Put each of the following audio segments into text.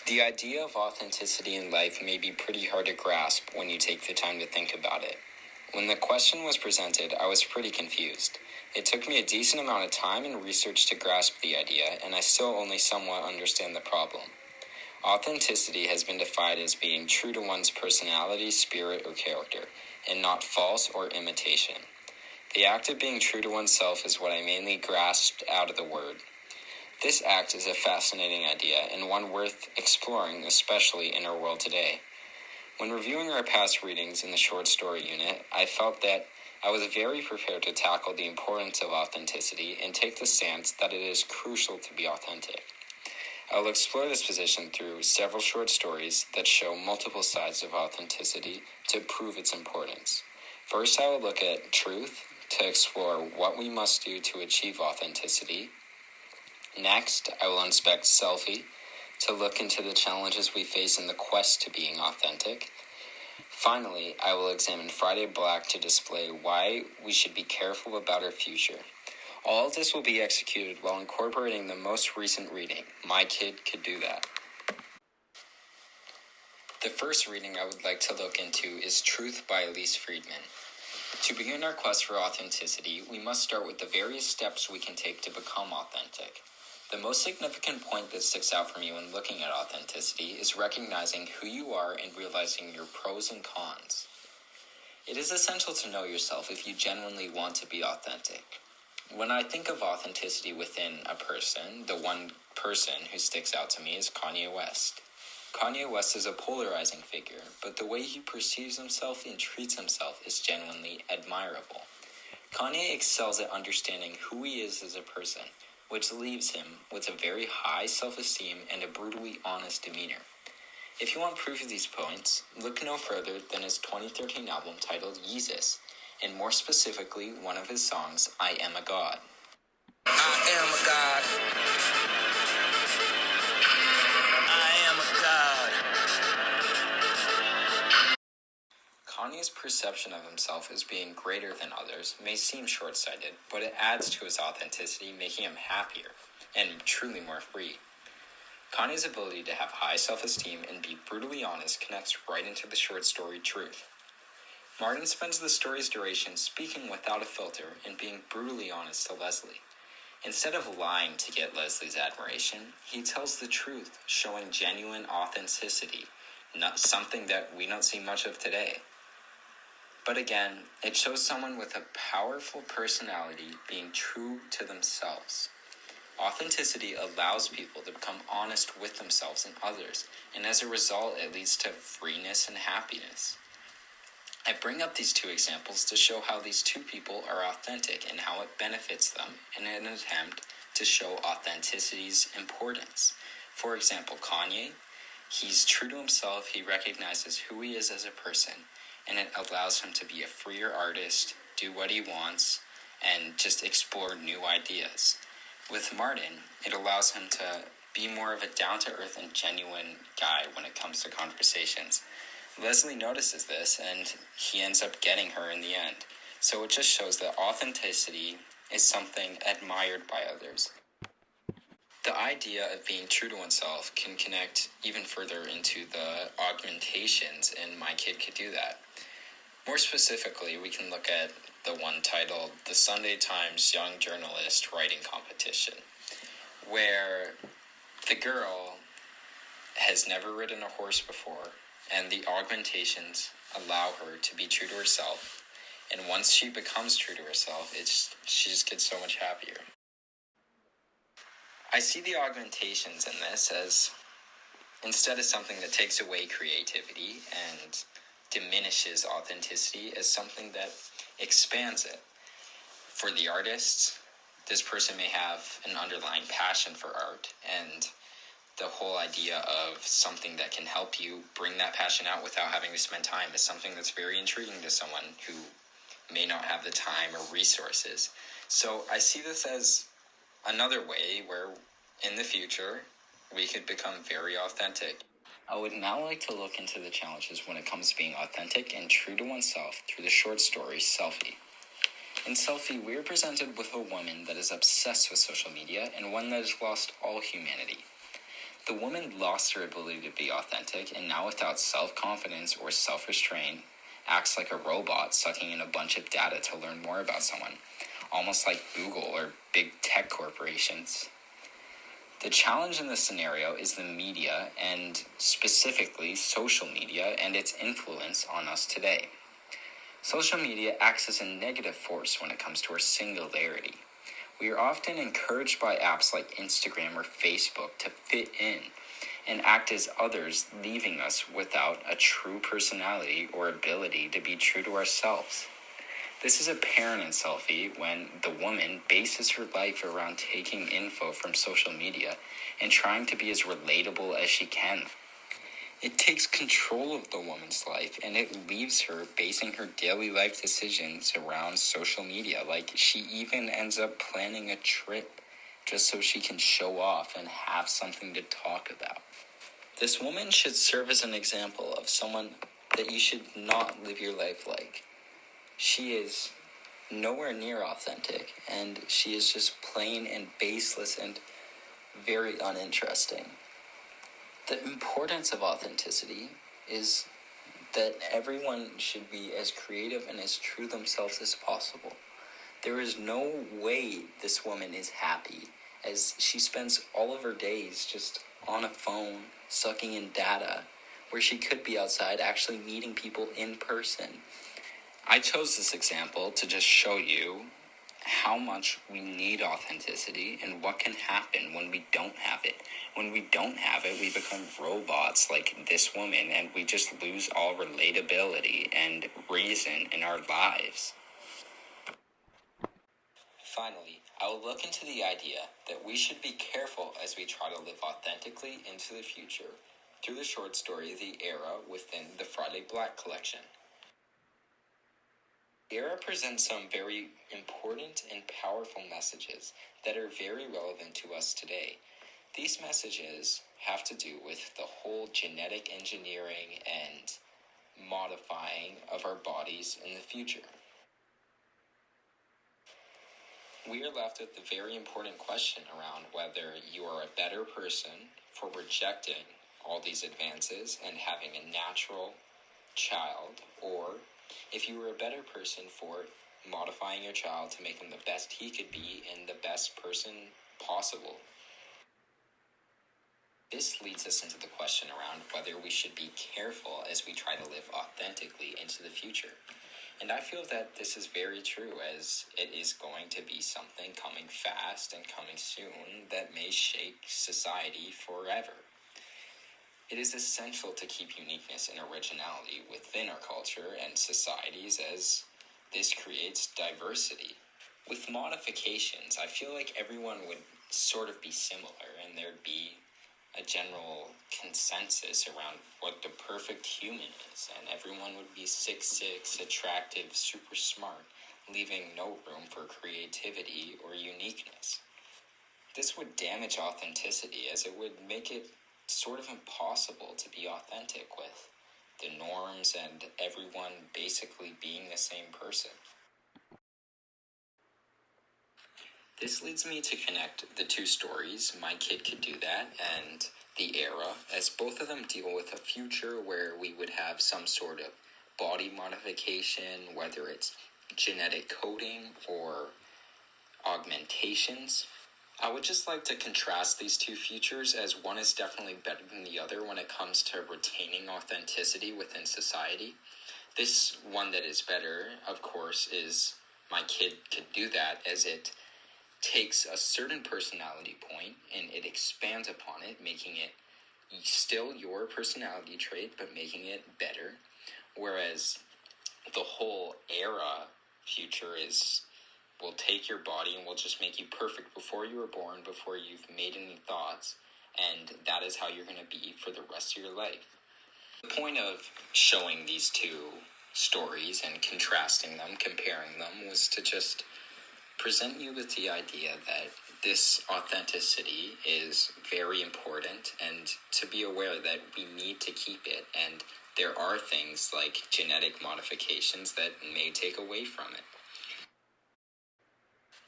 The idea of authenticity in life may be pretty hard to grasp when you take the time to think about it. When the question was presented, I was pretty confused. It took me a decent amount of time and research to grasp the idea, and I still only somewhat understand the problem. Authenticity has been defined as being true to one's personality, spirit, or character, and not false or imitation. The act of being true to oneself is what I mainly grasped out of the word. This act is a fascinating idea and one worth exploring, especially in our world today. When reviewing our past readings in the short story unit, I felt that I was very prepared to tackle the importance of authenticity and take the stance that it is crucial to be authentic. I will explore this position through several short stories that show multiple sides of authenticity to prove its importance. First, I will look at truth to explore what we must do to achieve authenticity. Next, I will inspect selfie to look into the challenges we face in the quest to being authentic. Finally, I will examine Friday Black to display why we should be careful about our future. All of this will be executed while incorporating the most recent reading, My Kid Could Do That. The first reading I would like to look into is Truth by Elise Friedman. To begin our quest for authenticity, we must start with the various steps we can take to become authentic. The most significant point that sticks out for me when looking at authenticity is recognizing who you are and realizing your pros and cons. It is essential to know yourself if you genuinely want to be authentic. When I think of authenticity within a person, the one person who sticks out to me is Kanye West. Kanye West is a polarizing figure, but the way he perceives himself and treats himself is genuinely admirable. Kanye excels at understanding who he is as a person, which leaves him with a very high self-esteem and a brutally honest demeanor. If you want proof of these points, look no further than his 2013 album titled Yeezus, and more specifically, one of his songs, I Am a God. I am a God. I am a God. Kanye's perception of himself as being greater than others may seem short-sighted, but it adds to his authenticity, making him happier and truly more free. Kanye's ability to have high self-esteem and be brutally honest connects right into the short story Truth. Martin spends the story's duration speaking without a filter and being brutally honest to Leslie. Instead of lying to get Leslie's admiration, he tells the truth, showing genuine authenticity, not something that we don't see much of today. But again, it shows someone with a powerful personality being true to themselves. Authenticity allows people to become honest with themselves and others, and as a result, it leads to freeness and happiness. I bring up these two examples to show how these two people are authentic and how it benefits them in an attempt to show authenticity's importance. For example, Kanye, he's true to himself, he recognizes who he is as a person, and it allows him to be a freer artist, do what he wants, and just explore new ideas. With Martin, it allows him to be more of a down-to-earth and genuine guy when it comes to conversations. Leslie notices this, and he ends up getting her in the end. So it just shows that authenticity is something admired by others. The idea of being true to oneself can connect even further into the augmentations in My Kid Could Do That. More specifically, we can look at the one titled The Sunday Times Young Journalist Writing Competition, where the girl has never ridden a horse before, and the augmentations allow her to be true to herself. And once she becomes true to herself, she just gets so much happier. I see the augmentations in this as, instead of something that takes away creativity and diminishes authenticity, as something that expands it. For the artists, this person may have an underlying passion for art, and the whole idea of something that can help you bring that passion out without having to spend time is something that's very intriguing to someone who may not have the time or resources. So I see this as another way where in the future we could become very authentic. I would now like to look into the challenges when it comes to being authentic and true to oneself through the short story Selfie. In Selfie, we are presented with a woman that is obsessed with social media and one that has lost all humanity. The woman lost her ability to be authentic, and now without self-confidence or self-restraint, acts like a robot sucking in a bunch of data to learn more about someone, almost like Google or big tech corporations. The challenge in this scenario is the media, and specifically social media, and its influence on us today. Social media acts as a negative force when it comes to our singularity. We are often encouraged by apps like Instagram or Facebook to fit in and act as others, leaving us without a true personality or ability to be true to ourselves. This is apparent in Selfie when the woman bases her life around taking info from social media and trying to be as relatable as she can. It takes control of the woman's life, and it leaves her basing her daily life decisions around social media. Like, she even ends up planning a trip just so she can show off and have something to talk about. This woman should serve as an example of someone that you should not live your life like. She is nowhere near authentic, and she is just plain and baseless and very uninteresting. The importance of authenticity is that everyone should be as creative and as true themselves as possible. There is no way this woman is happy, as she spends all of her days just on a phone, sucking in data, where she could be outside actually meeting people in person. I chose this example to just show you how much we need authenticity and what can happen when we don't have it. When we don't have it, we become robots like this woman, and we just lose all relatability and reason in our lives. Finally, I will look into the idea that we should be careful as we try to live authentically into the future through the short story The Era within the Friday Black collection. The Era presents some very important and powerful messages that are very relevant to us today. These messages have to do with the whole genetic engineering and modifying of our bodies in the future. We are left with the very important question around whether you are a better person for rejecting all these advances and having a natural child, or if you were a better person for modifying your child to make him the best he could be and the best person possible. This leads us into the question around whether we should be careful as we try to live authentically into the future. And I feel that this is very true, as it is going to be something coming fast and coming soon that may shake society forever. It is essential to keep uniqueness and originality within our culture and societies, as this creates diversity. With modifications, I feel like everyone would sort of be similar, and there'd be a general consensus around what the perfect human is, and everyone would be 6'6", attractive, super smart, leaving no room for creativity or uniqueness. This would damage authenticity, as it would make it sort of impossible to be authentic with the norms and everyone basically being the same person. This leads me to connect the two stories, My Kid Could Do That and The Era, as both of them deal with a future where we would have some sort of body modification, whether it's genetic coding or augmentations. I would just like to contrast these two futures, as one is definitely better than the other when it comes to retaining authenticity within society. This one that is better, of course, is My Kid Could Do That, as it takes a certain personality point and it expands upon it, making it still your personality trait, but making it better. Whereas the whole Era future will take your body and will just make you perfect before you were born, before you've made any thoughts, and that is how you're going to be for the rest of your life. The point of showing these two stories and contrasting them, comparing them, was to just present you with the idea that this authenticity is very important, and to be aware that we need to keep it, and there are things like genetic modifications that may take away from it.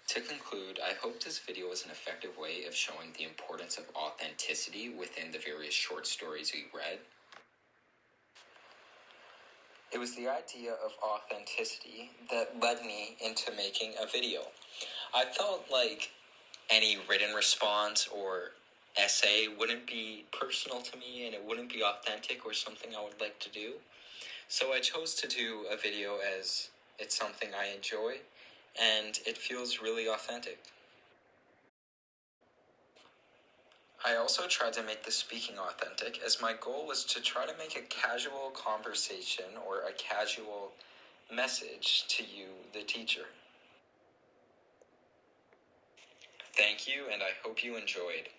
To conclude, I hope this video was an effective way of showing the importance of authenticity within the various short stories we read. It was the idea of authenticity that led me into making a video. I felt like any written response or essay wouldn't be personal to me and it wouldn't be authentic or something I would like to do. So I chose to do a video as it's something I enjoy and it feels really authentic. I also tried to make the speaking authentic as my goal was to try to make a casual conversation or a casual message to you, the teacher. Thank you, and I hope you enjoyed.